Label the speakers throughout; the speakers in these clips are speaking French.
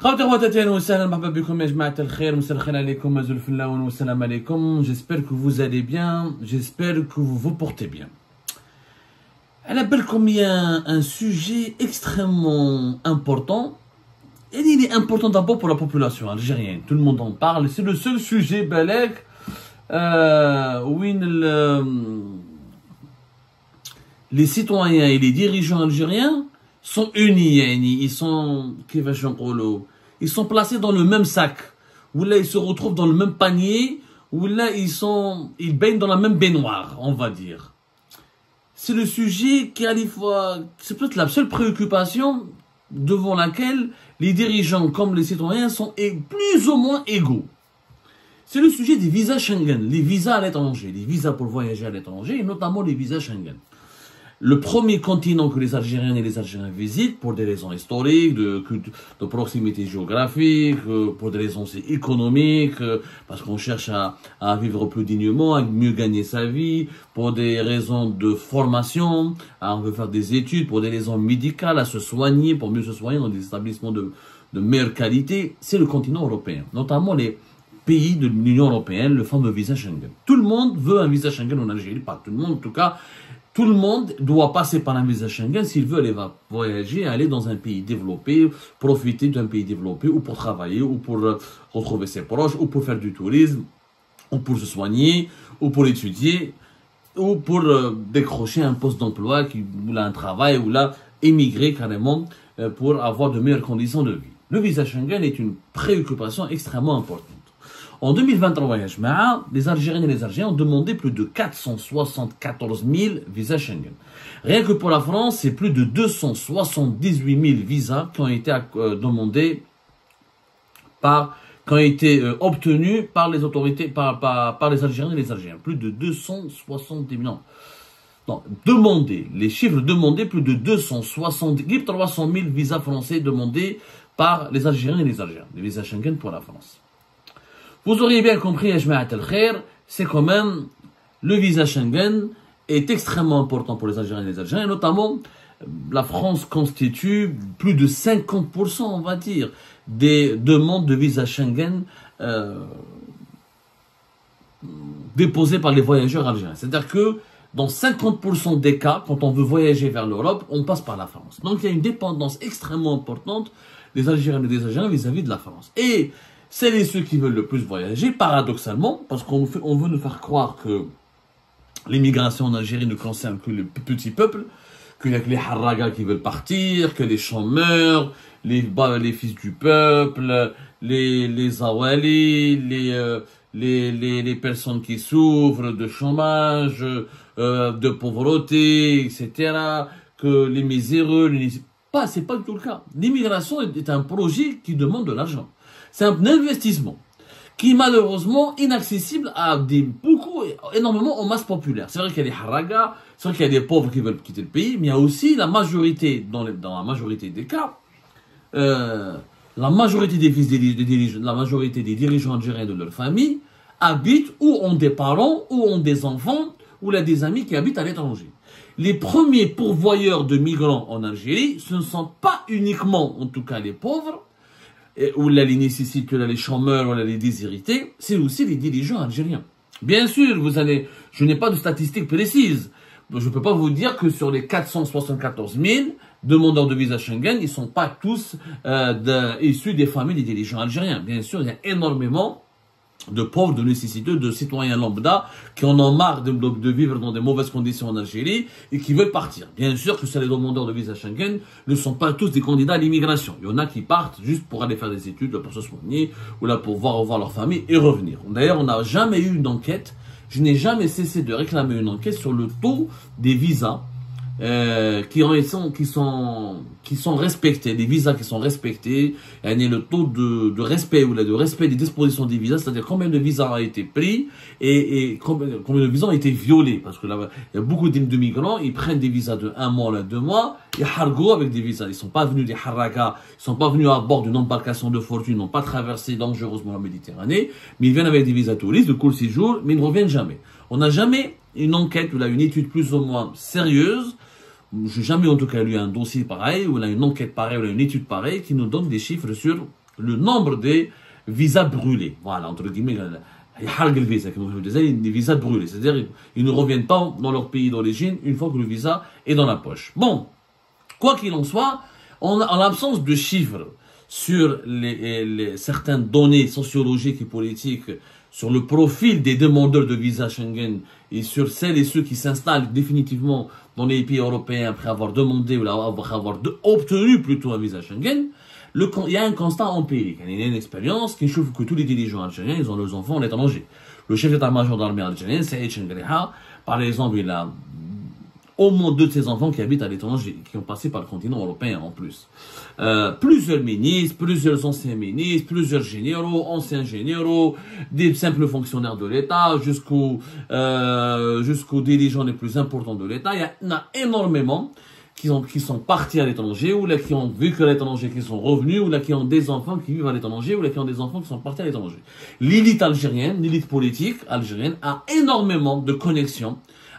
Speaker 1: J'espère que vous allez bien, j'espère que vous vous portez bien. Elle appelle comme il y a un sujet extrêmement important. Et il est important d'abord pour la population algérienne. Tout le monde en parle. C'est le seul sujet, Balek, où les citoyens et les dirigeants algériens sont unis. Ils sont placés dans le même sac. Où là, ils se retrouvent dans le même panier. Où là, ils baignent dans la même baignoire, on va dire. C'est le sujet qui, à la fois, c'est peut-être la seule préoccupation devant laquelle les dirigeants comme les citoyens sont plus ou moins égaux. C'est le sujet des visas Schengen, les visas à l'étranger, les visas pour voyager à l'étranger, et notamment les visas Schengen. Le premier continent que les Algériennes et les Algériens visitent pour des raisons historiques, de proximité géographique, pour des raisons aussi économiques, parce qu'on cherche à vivre plus dignement, à mieux gagner sa vie, pour des raisons de formation, on veut faire des études, pour des raisons médicales, à se soigner, pour mieux se soigner dans des établissements de meilleure qualité. C'est le continent européen, notamment les pays de l'Union européenne, le fameux visa Schengen. Tout le monde veut un visa Schengen en Algérie, pas tout le monde en tout cas. Tout le monde doit passer par un visa Schengen s'il veut aller voyager, aller dans un pays développé, profiter d'un pays développé, ou pour travailler, ou pour retrouver ses proches, ou pour faire du tourisme, ou pour se soigner, ou pour étudier, ou pour décrocher un poste d'emploi, ou là un travail, ou là émigrer carrément pour avoir de meilleures conditions de vie. Le visa Schengen est une préoccupation extrêmement importante. En 2023, les Algériennes et les Algériens ont demandé plus de 474 000 visas Schengen. Rien que pour la France, c'est plus de 278 000 visas qui ont été demandés obtenus par les autorités, par les Algériens et les Algériens. Plus de 270 000. Non, demandés. Les chiffres demandés, plus de 300 000 visas français demandés par les Algériens et les Algériens. Les visas Schengen pour la France. Vous auriez bien compris, c'est quand même, le visa Schengen est extrêmement important pour les Algériens et les Algériens, et notamment, la France constitue plus de 50%, on va dire, des demandes de visa Schengen déposées par les voyageurs algériens. C'est-à-dire que, dans 50% des cas, quand on veut voyager vers l'Europe, on passe par la France. Donc, il y a une dépendance extrêmement importante des Algériens et des Algériens vis-à-vis de la France. Et c'est ceux qui veulent le plus voyager, paradoxalement, parce qu'on veut nous faire croire que l'immigration en Algérie ne concerne que le petit peuple, qu'il n'y a que les harragas qui veulent partir, que les chômeurs, les fils du peuple, les awali, les personnes qui souffrent de chômage, de pauvreté, etc., que les miséreux, c'est pas du tout le cas. L'immigration est un projet qui demande de l'argent. C'est un investissement qui est malheureusement inaccessible à énormément aux masses populaires. C'est vrai qu'il y a des haragas, c'est vrai qu'il y a des pauvres qui veulent quitter le pays, mais il y a aussi la majorité, dans la majorité des cas, la majorité des fils la majorité des dirigeants algériens de leur famille habitent ou ont des parents, ou ont des enfants, ou là des amis qui habitent à l'étranger. Les premiers pourvoyeurs de migrants en Algérie, ce ne sont pas uniquement, en tout cas, les pauvres, ou là les nécessités, les chômeurs, ou là les déshérités, c'est aussi les dirigeants algériens. Bien sûr, je n'ai pas de statistiques précises. Je ne peux pas vous dire que sur les 474 000 demandeurs de visa Schengen, ils ne sont pas tous issus des familles des dirigeants algériens. Bien sûr, il y a énormément de pauvres, de nécessiteux, de citoyens lambda qui en ont marre de vivre dans des mauvaises conditions en Algérie et qui veulent partir. Bien sûr que les demandeurs de visa Schengen ne sont pas tous des candidats à l'immigration. Il y en a qui partent juste pour aller faire des études, pour se soigner, ou là pour revoir leur famille et revenir. D'ailleurs, on n'a jamais eu une enquête, je n'ai jamais cessé de réclamer une enquête sur le taux des visas qui sont respectés, les visas qui sont respectés, et le taux de respect ou de respect des dispositions des visas, c'est-à-dire combien de visas ont été pris et combien de visas ont été violés, parce que là, il y a beaucoup de migrants, ils prennent des visas de 1 mois, 2 mois, et hargo avec des visas. Ils sont pas venus des harakas, ils sont pas venus à bord d'une embarcation de fortune, ils n'ont pas traversé dangereusement la Méditerranée, mais ils viennent avec des visas touristes de court séjour, mais ils ne reviennent jamais. On n'a jamais une enquête ou là une étude plus ou moins sérieuse. Je n'ai jamais en tout cas lu un dossier pareil, ou là une enquête pareille, ou là une étude pareille qui nous donne des chiffres sur le nombre des visas brûlés. Voilà, entre guillemets, des visas brûlés. C'est-à-dire ils ne reviennent pas dans leur pays d'origine une fois que le visa est dans la poche. Bon, quoi qu'il en soit, en l'absence de chiffres sur certaines données sociologiques et politiques, sur le profil des demandeurs de visa Schengen et sur celles et ceux qui s'installent définitivement dans les pays européens après avoir demandé ou avoir obtenu plutôt un visa Schengen, il y a un constat empirique, il y a une expérience qui trouve que tous les dirigeants algériens, ils ont leurs enfants à l'étranger. Le chef d'état-major de l'armée algérienne, Saïd Chengriha, par exemple, il a au moins 2 de ses enfants qui habitent à l'étranger, qui ont passé par le continent européen en plus. Plusieurs ministres, plusieurs anciens ministres, plusieurs généraux, anciens généraux, des simples fonctionnaires de l'État, jusqu'aux dirigeants les plus importants de l'État. Il y en a énormément qui sont partis à l'étranger, ou là qui ont vécu à l'étranger, qui sont revenus, ou là qui ont des enfants qui vivent à l'étranger, ou là qui ont des enfants qui sont partis à l'étranger. L'élite algérienne, l'élite politique algérienne a énormément de connexions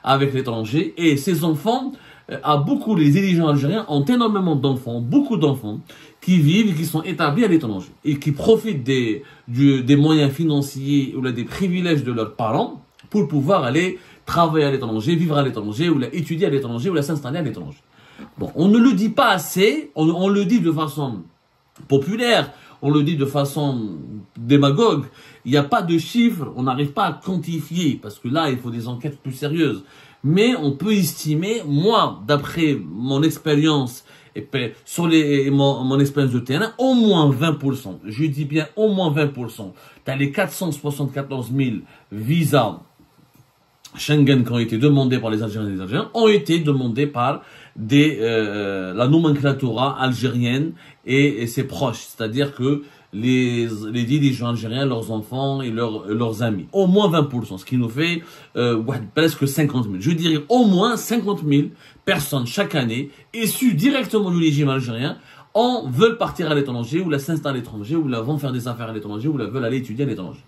Speaker 1: avec l'étranger, et ces enfants, les dirigeants algériens ont énormément d'enfants, beaucoup d'enfants, qui vivent et qui sont établis à l'étranger, et qui profitent des moyens financiers ou là, des privilèges de leurs parents pour pouvoir aller travailler à l'étranger, vivre à l'étranger, ou là, étudier à l'étranger, ou là, s'installer à l'étranger. Bon, on ne le dit pas assez, on le dit de façon populaire, on le dit de façon démagogue. Il n'y a pas de chiffres, on n'arrive pas à quantifier, parce que là, il faut des enquêtes plus sérieuses. Mais on peut estimer, moi, d'après mon expérience, et sur mon expérience de terrain, au moins 20%. Je dis bien au moins 20%. Dans les 474 000 visas Schengen qui ont été demandés par les Algériens et les Algériens ont été demandés par la nomenclatura algérienne et ses proches, c'est-à-dire que les dirigeants algériens, leurs enfants et leurs amis. Au moins 20%, ce qui nous fait presque 50 000. Je dirais au moins 50 000 personnes chaque année, issues directement du régime algérien, veulent partir à l'étranger, ou la s'installer à l'étranger, ou la vont faire des affaires à l'étranger, ou la veulent aller étudier à l'étranger.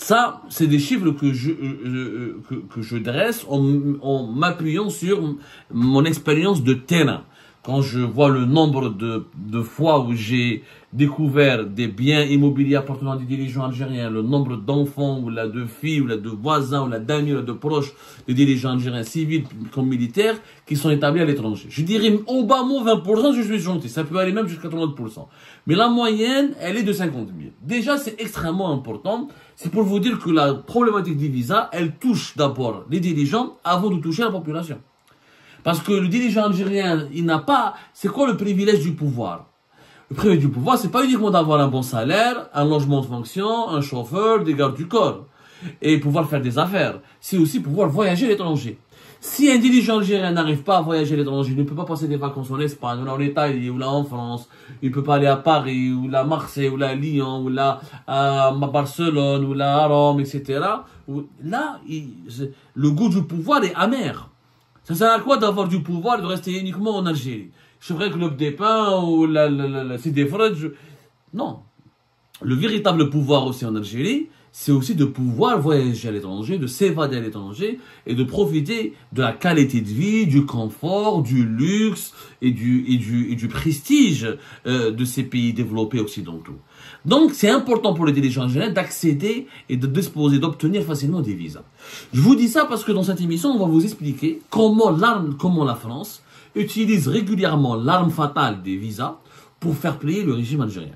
Speaker 1: Ça, c'est des chiffres que je dresse en m'appuyant sur mon expérience de terrain. Quand je vois le nombre de fois où j'ai découvert des biens immobiliers appartenant à des dirigeants algériens, le nombre d'enfants, ou là de filles, ou là de voisins, ou là d'amis, ou là de proches des dirigeants algériens civils comme militaires qui sont établis à l'étranger. Je dirais au bas mot 20%, je suis gentil. Ça peut aller même jusqu'à 30%. Mais la moyenne, elle est de 50 000. Déjà, c'est extrêmement important. C'est pour vous dire que la problématique des visas, elle touche d'abord les dirigeants avant de toucher la population. Parce que le dirigeant algérien, il n'a pas... C'est quoi le privilège du pouvoir? Le privilège du pouvoir, c'est pas uniquement d'avoir un bon salaire, un logement de fonction, un chauffeur, des gardes du corps, et pouvoir faire des affaires. C'est aussi pouvoir voyager à l'étranger. Si un dirigeant algérien n'arrive pas à voyager à l'étranger, il ne peut pas passer des vacances en Espagne, ou là en Italie, ou là en France, il ne peut pas aller à Paris, ou là à Marseille, ou là à Lyon, ou là à Barcelone, ou là à Rome, etc. Là, le goût du pouvoir est amer. Ça sert à quoi d'avoir du pouvoir et de rester uniquement en Algérie? C'est vrai que le Bdépin ou c'est des fraudes. Non. Le véritable pouvoir aussi en Algérie, c'est aussi de pouvoir voyager à l'étranger, de s'évader à l'étranger et de profiter de la qualité de vie, du confort, du luxe et du prestige de ces pays développés occidentaux. Donc, c'est important pour les dirigeants algériens d'accéder et de disposer, d'obtenir facilement des visas. Je vous dis ça parce que dans cette émission, on va vous expliquer comment la France utilise régulièrement l'arme fatale des visas pour faire plier le régime algérien.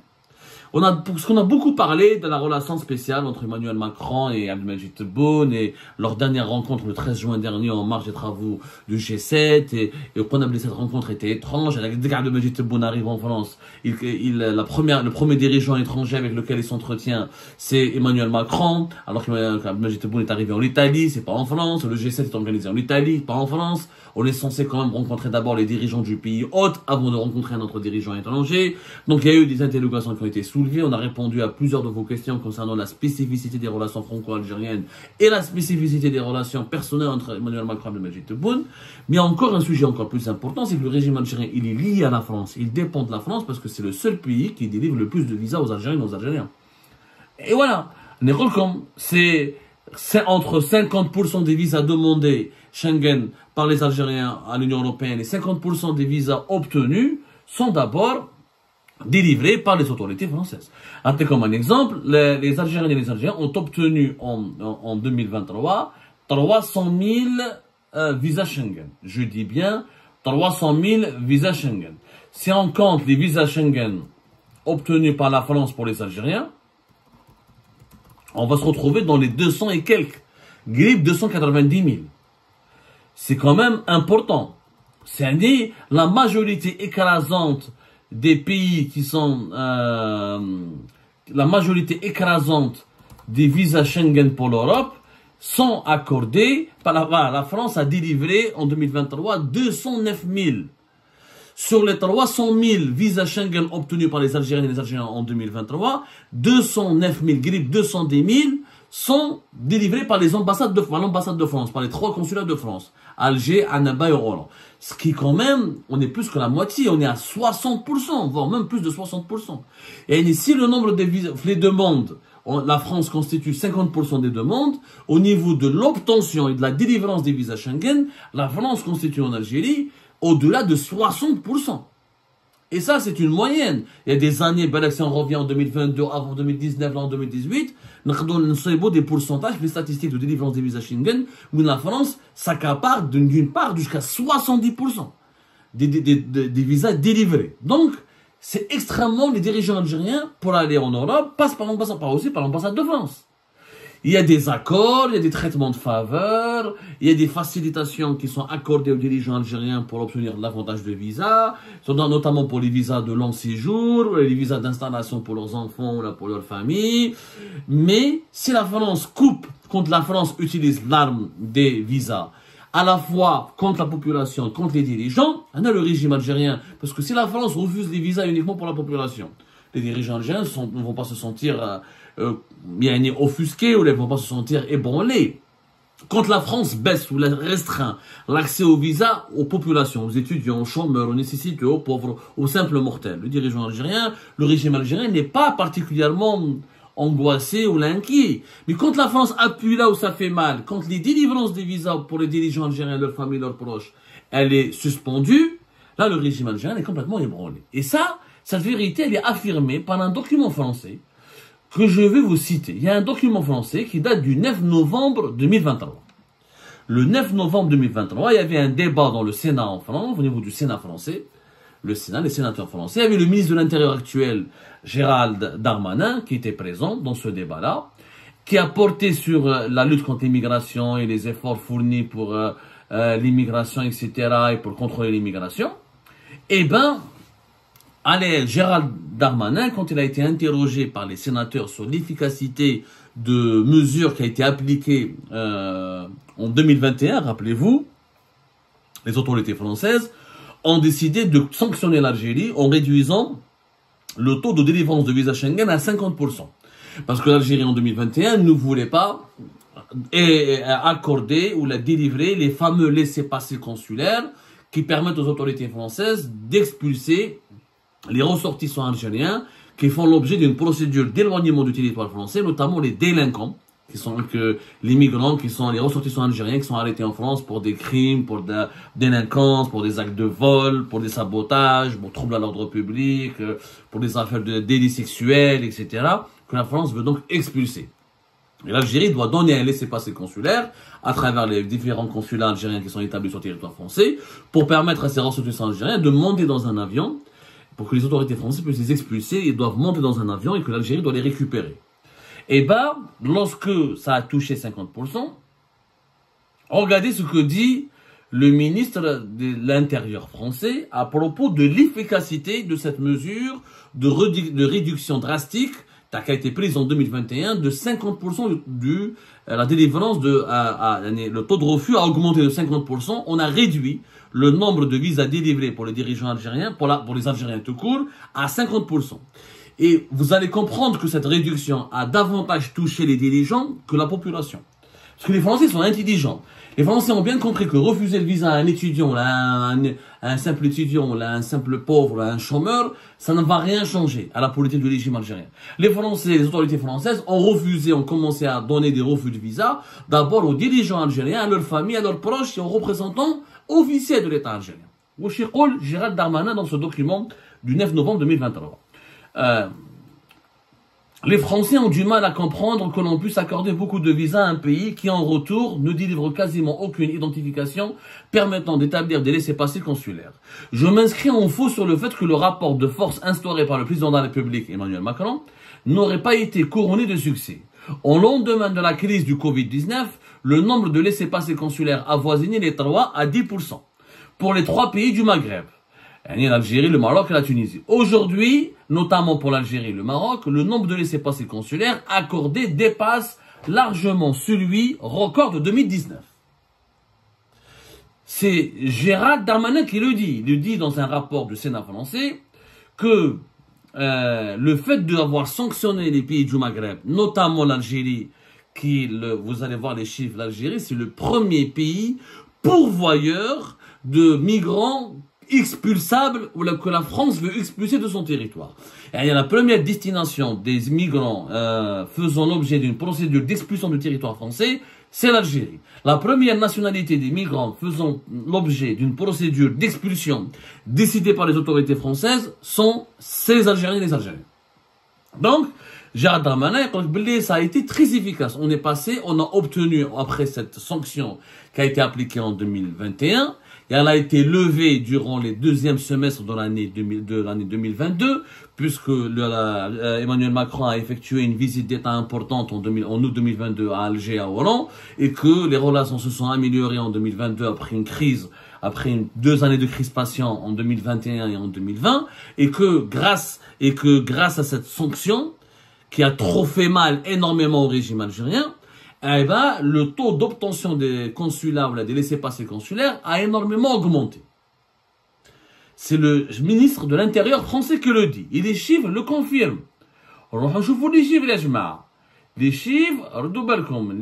Speaker 1: Parce qu'on a beaucoup parlé de la relation spéciale entre Emmanuel Macron et Abdelmadjid Tebboune et leur dernière rencontre le 13 juin dernier en marge des travaux du G7 et qu'on a appelé cette rencontre était étrange. Dès qu'Abdelmadjid Tebboune arrive en France, le premier dirigeant étranger avec lequel il s'entretient, c'est Emmanuel Macron, alors qu'Abdelmadjid Tebboune est arrivé en Italie, c'est pas en France, le G7 est organisé en Italie, pas en France. On est censé quand même rencontrer d'abord les dirigeants du pays hôte avant de rencontrer un autre dirigeant étranger. Donc il y a eu des interrogations qui ont été soulevées. On a répondu à plusieurs de vos questions concernant la spécificité des relations franco-algériennes et la spécificité des relations personnelles entre Emmanuel Macron et Abdelmadjid Tebboune. Mais il y a encore un sujet encore plus important, c'est que le régime algérien, il est lié à la France. Il dépend de la France parce que c'est le seul pays qui délivre le plus de visas aux Algériens et aux Algériens. Et voilà. C'est entre 50% des visas demandés Schengen par les Algériens à l'Union européenne et 50% des visas obtenus sont d'abord délivrés par les autorités françaises. Après, comme un exemple, les Algériens et les Algériens ont obtenu en 2023 300 000 visas Schengen. Je dis bien 300 000 visas Schengen. Si on compte les visas Schengen obtenus par la France pour les Algériens, on va se retrouver dans les 200 et quelques. Grippe 290 000. C'est quand même important. C'est-à-dire, la majorité écrasante des pays qui sont... la majorité écrasante des visas Schengen pour l'Europe sont accordés par la France a délivré en 2023 209 000. Sur les 300 000 visas Schengen obtenus par les Algériens et les Algériens en 2023, 209 000, grippe 210 000, sont délivrés par l'ambassade de France, par les 3 consulats de France, Alger, Annaba et Oran. Ce qui quand même, on est plus que la moitié, on est à 60%, voire même plus de 60%. Et si le nombre des visas, les demandes, la France constitue 50% des demandes, au niveau de l'obtention et de la délivrance des visas Schengen, la France constitue en Algérie au-delà de 60%. Et ça, c'est une moyenne. Il y a des années, si on revient en 2022, avant 2019, là en 2018, nous avons des pourcentages, les statistiques de délivrance des visas Schengen, où la France s'accapare d'une part jusqu'à 70% des visas délivrés. Donc, c'est extrêmement, les dirigeants algériens, pour aller en Europe, passent par l'ambassade de France. Il y a des accords, il y a des traitements de faveur, il y a des facilitations qui sont accordées aux dirigeants algériens pour obtenir davantage de visas, notamment pour les visas de long séjour, les visas d'installation pour leurs enfants ou pour leur famille. Mais si la France coupe, quand la France utilise l'arme des visas, à la fois contre la population, contre les dirigeants, on a le régime algérien. Parce que si la France refuse les visas uniquement pour la population, les dirigeants algériens ne vont pas se sentir offusqués ou ils ne vont pas se sentir ébranlés. Quand la France baisse ou restreint l'accès aux visas aux populations, aux étudiants, aux chômeurs, aux nécessiteux, aux pauvres, aux simples mortels, le dirigeant algérien, le régime algérien n'est pas particulièrement angoissé ou inquiet. Mais quand la France appuie là où ça fait mal, quand les délivrances des visas pour les dirigeants algériens, leurs familles, leurs proches, elle est suspendue, là le régime algérien est complètement ébranlé. Et ça, cette vérité, elle est affirmée par un document français que je vais vous citer. Il y a un document français qui date du 9 novembre 2023. Le 9 novembre 2023, il y avait un débat dans le Sénat en France, au niveau du Sénat français. Le Sénat, les sénateurs français. Il y avait le ministre de l'Intérieur actuel, Gérald Darmanin, qui était présent dans ce débat-là, qui a porté sur la lutte contre l'immigration et les efforts fournis pour l'immigration, etc., et pour contrôler l'immigration. Eh ben, allez, Gérald Darmanin, quand il a été interrogé par les sénateurs sur l'efficacité de mesures qui a été appliquées en 2021, rappelez-vous, les autorités françaises ont décidé de sanctionner l'Algérie en réduisant le taux de délivrance de visa Schengen à 50%. Parce que l'Algérie en 2021 ne voulait pas accorder ou la délivrer les fameux laissez-passer consulaires qui permettent aux autorités françaises d'expulser les ressortissants algériens qui font l'objet d'une procédure d'éloignement du territoire français, notamment les délinquants, qui sont les migrants, qui sont les ressortissants algériens qui sont arrêtés en France pour des crimes, pour de la délinquance, pour des actes de vol, pour des sabotages, pour troubles à l'ordre public, pour des affaires de délits sexuels, etc., que la France veut donc expulser. Et l'Algérie doit donner un laissez-passer consulaire à travers les différents consulats algériens qui sont établis sur le territoire français pour permettre à ces ressortissants algériens de monter dans un avion pour que les autorités françaises puissent les expulser. Ils doivent monter dans un avion et que l'Algérie doit les récupérer. Et ben, lorsque ça a touché 50%, regardez ce que dit le ministre de l'Intérieur français à propos de l'efficacité de cette mesure de réduction drastique qui a été prise en 2021 de 50% la délivrance le taux de refus a augmenté de 50%. On a réduit le nombre de visas délivrés pour les dirigeants algériens, pour les Algériens tout court, à 50%. Et vous allez comprendre que cette réduction a davantage touché les dirigeants que la population. Parce que les Français sont intelligents. Les Français ont bien compris que refuser le visa à un étudiant, à un simple étudiant, à un simple pauvre, à un chômeur, ça ne va rien changer à la politique du régime algérien. Les Français, les autorités françaises ont commencé à donner des refus de visa, d'abord aux dirigeants algériens, à leurs familles, à leurs proches et aux représentants officiels de l'État algérien. Gérald Darmanin dans ce document du 9 novembre 2023. les Français ont du mal à comprendre que l'on puisse accorder beaucoup de visas à un pays qui, en retour, ne délivre quasiment aucune identification permettant d'établir des laissez-passer consulaires. Je m'inscris en faux sur le fait que le rapport de force instauré par le président de la République, Emmanuel Macron, n'aurait pas été couronné de succès. Au lendemain de la crise du Covid-19, le nombre de laissez-passer consulaires avoisinait les 3 à 10% pour les 3 pays du Maghreb. L'Algérie, le Maroc et la Tunisie. Aujourd'hui, notamment pour l'Algérie et le Maroc, le nombre de laissez-passer consulaires accordés dépasse largement celui record de 2019. C'est Gérald Darmanin qui le dit. Il le dit dans un rapport du Sénat français que le fait d'avoir sanctionné les pays du Maghreb, notamment l'Algérie, vous allez voir les chiffres, l'Algérie, c'est le premier pays pourvoyeur de migrants expulsables ou que la France veut expulser de son territoire. Et il y a la première destination des migrants faisant l'objet d'une procédure d'expulsion du territoire français, c'est l'Algérie. La première nationalité des migrants faisant l'objet d'une procédure d'expulsion décidée par les autorités françaises c'est les Algériens et les Algériens. Donc, Gérald Darmanin, ça a été très efficace. On a obtenu, après cette sanction qui a été appliquée en 2021, et elle a été levée durant les deuxièmes semestres de l'année 2022, puisque Emmanuel Macron a effectué une visite d'État importante en août 2022 à Alger, à Oran, et que les relations se sont améliorées en 2022 après une crise, après 2 années de crispation en 2021 et en 2020, et que grâce à cette sanction, qui a trop fait mal énormément au régime algérien, eh ben, le taux d'obtention des consulats ou des laissez-passer consulaires a énormément augmenté. C'est le ministre de l'Intérieur français qui le dit. Et les chiffres le confirment.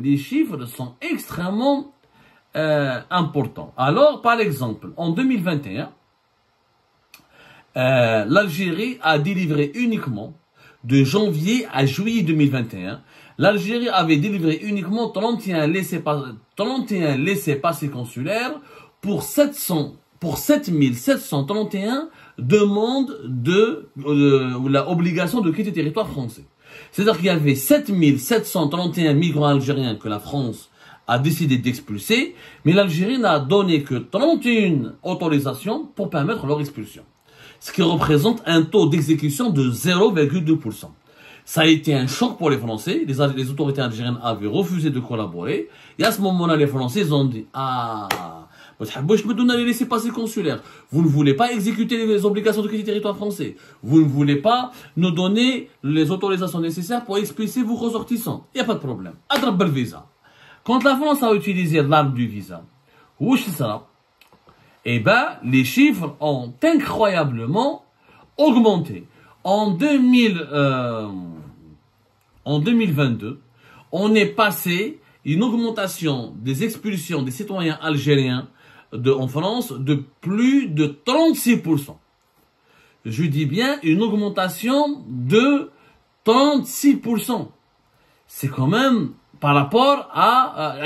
Speaker 1: Les chiffres sont extrêmement importants. Alors, par exemple, en 2021, l'Algérie a délivré uniquement, de janvier à juillet 2021, l'Algérie avait délivré uniquement 31 laissez-passer consulaires pour 7731 demandes ou l'obligation de quitter le territoire français. C'est-à-dire qu'il y avait 7731 migrants algériens que la France a décidé d'expulser, mais l'Algérie n'a donné que 31 autorisations pour permettre leur expulsion. Ce qui représente un taux d'exécution de 0,2%. Ça a été un choc pour les Français. Les autorités algériennes avaient refusé de collaborer. Et à ce moment-là, les Français ont dit « Ah, je me donne les laissez-passer consulaires. Vous ne voulez pas exécuter les obligations de quitter le territoire français. Vous ne voulez pas nous donner les autorisations nécessaires pour expulser vos ressortissants. Il n'y a pas de problème. Attrape le visa. » Quand la France a utilisé l'arme du visa, où c'est ça? Eh ben, les chiffres ont incroyablement augmenté. En 2022, on est passé une augmentation des expulsions des citoyens algériens en France de plus de 36%. Je dis bien une augmentation de 36%. C'est quand même par rapport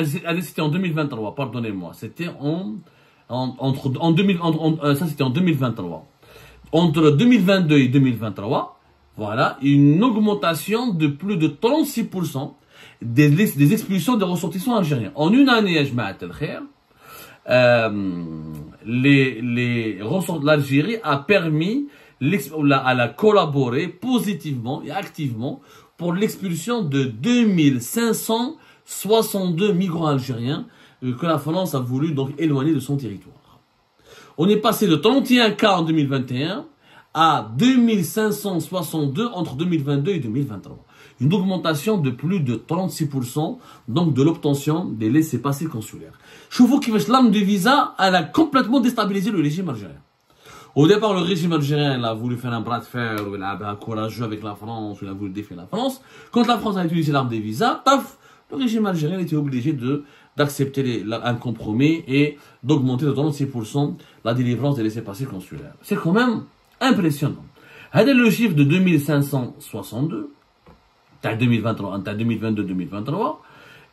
Speaker 1: c'était en 2023, pardonnez-moi, c'était ça c'était en 2023. Entre 2022 et 2023, voilà, une augmentation de plus de 36% des expulsions des ressortissants algériens. En une année, l'Algérie a permis, elle a collaboré positivement et activement pour l'expulsion de 2562 migrants algériens que la France a voulu donc éloigner de son territoire. On est passé de 31 cas en 2021 à 2562 entre 2022 et 2023. Une augmentation de plus de 36% donc de l'obtention des laissez-passer consulaires. Je vous dis que l'arme de visa, elle a complètement déstabilisé le régime algérien. Au départ, le régime algérien a voulu faire un bras de fer, il a été courageux avec la France, il a voulu défier la France. Quand la France a utilisé l'arme des visas, paf, le régime algérien était obligé d'accepter un compromis et d'augmenter de 36% la délivrance des laissez-passer consulaires. C'est quand même impressionnant. Regardez le chiffre de 2562, 2022-2023,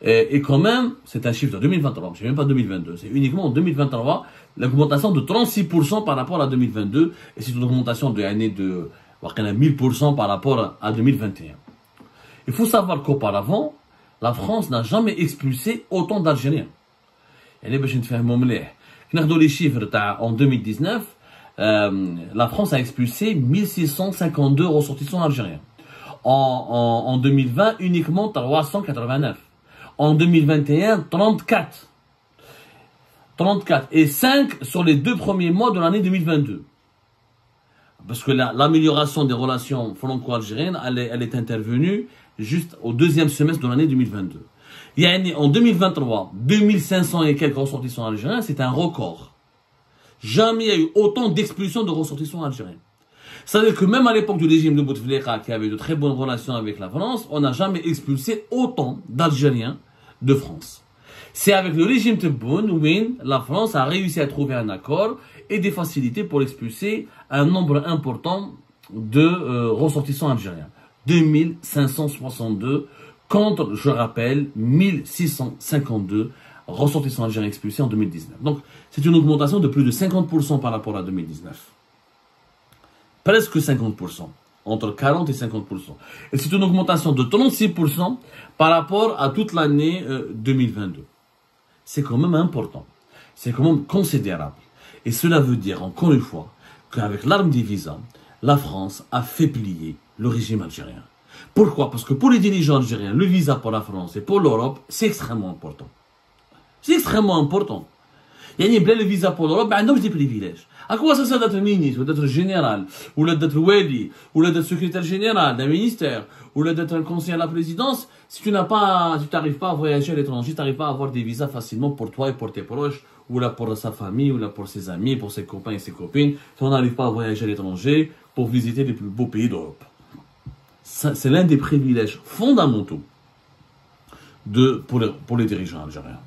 Speaker 1: et quand même, c'est un chiffre de 2023, c'est même pas 2022, c'est uniquement en 2023, l'augmentation de 36% par rapport à 2022, et c'est une augmentation de l'année de 1000% par rapport à 2021. Il faut savoir qu'auparavant, la France n'a jamais expulsé autant d'Algériens. Les chiffres en 2019, la France a expulsé 1652 ressortissants algériens. En 2020, uniquement 389. En 2021, 34. 34 et 5 sur les 2 premiers mois de l'année 2022. Parce que l'amélioration des relations franco-algériennes, elle est intervenue juste au 2e semestre de l'année 2022. En 2023, 2500 et quelques ressortissants algériens, c'est un record. Jamais il y a eu autant d'expulsions de ressortissants algériens. C'est-à-dire que même à l'époque du régime de Bouteflika, qui avait de très bonnes relations avec la France, on n'a jamais expulsé autant d'Algériens de France. C'est avec le régime Tebboune où la France a réussi à trouver un accord et des facilités pour expulser un nombre important de ressortissants algériens. 2562 contre, je rappelle, 1652 ressortissants algériens expulsés en 2019. Donc, c'est une augmentation de plus de 50% par rapport à 2019. Presque 50%. Entre 40 et 50%. Et c'est une augmentation de 36% par rapport à toute l'année 2022. C'est quand même important. C'est quand même considérable. Et cela veut dire, encore une fois, qu'avec l'arme des visas, la France a fait plier le régime algérien. Pourquoi? Parce que pour les dirigeants algériens, le visa pour la France et pour l'Europe, c'est extrêmement important. C'est extrêmement important. Il y a le visa pour l'Europe, mais il y a des privilèges. À quoi ça sert d'être ministre, ou d'être général, ou d'être wali, ou d'être secrétaire général d'un ministère, ou d'être un conseiller à la présidence, si tu n'arrives pas à voyager à l'étranger, tu n'arrives pas à avoir des visas facilement pour toi et pour tes proches, ou là pour sa famille, ou là pour ses amis, pour ses copains et ses copines, si on n'arrive pas à voyager à l'étranger pour visiter les plus beaux pays d'Europe. C'est l'un des privilèges fondamentaux pour les dirigeants algériens.